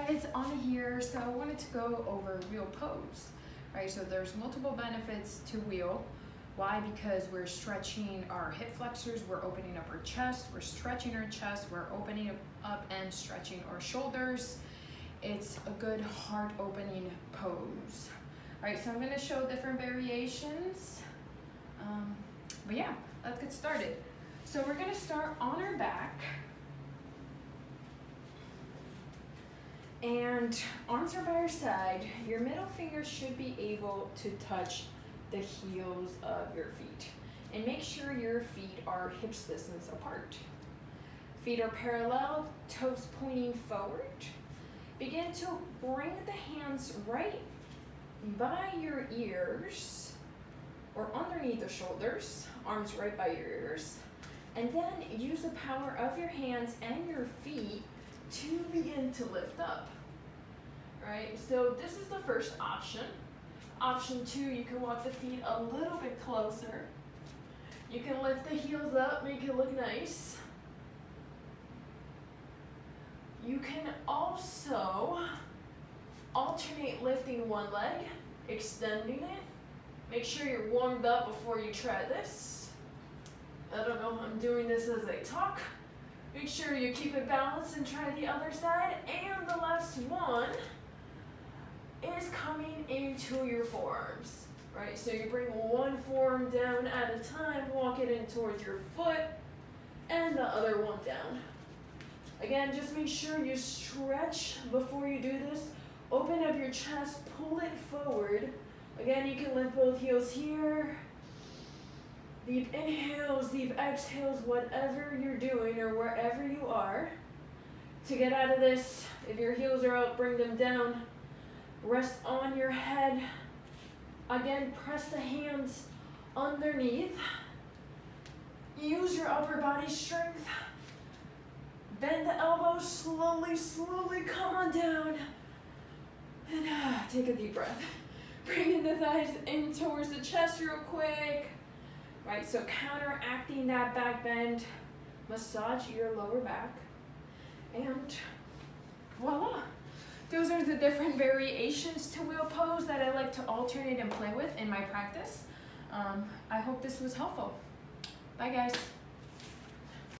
guys, on here. So I wanted to go over wheel pose, right? So there's multiple benefits to wheel. Why? Because we're stretching our hip flexors, we're opening up our chest, we're stretching our chest, we're opening up and stretching our shoulders. It's a good heart opening pose. All right, so I'm gonna show different variations. But yeah, let's get started. So we're gonna start on our back. And arms are by our side. Your middle finger should be able to touch the heels of your feet. And make sure your feet are hips distance apart. Feet are parallel, toes pointing forward. Begin to bring the hands right by your ears or underneath the shoulders, arms right by your ears. And then use the power of your hands and your feet to begin to lift up. Right, so this is the first option. Option 2, you can walk the feet a little bit closer. You can lift the heels up, make it look nice. You can also alternate lifting one leg, extending it. Make sure you're warmed up before you try this. I don't know, I'm doing this as I talk. Make sure you keep it balanced and try the other side. And the last one is coming into your forearms, right? So you bring one forearm down at a time, walk it in towards your foot, and the other one down. Again, just make sure you stretch before you do this. Open up your chest, pull it forward. Again, you can lift both heels here. Deep inhales, deep exhales, whatever you're doing or wherever you are. To get out of this, if your heels are up, bring them down. Rest on your head. Again, press the hands underneath. Use your upper body strength. Bend the elbows, slowly come on down. And take a deep breath. Bringing the thighs in towards the chest real quick. Right, so counteracting that back bend. Massage your lower back. And voila. Those are the different variations to wheel pose that I like to alternate and play with in my practice. I hope this was helpful. Bye guys.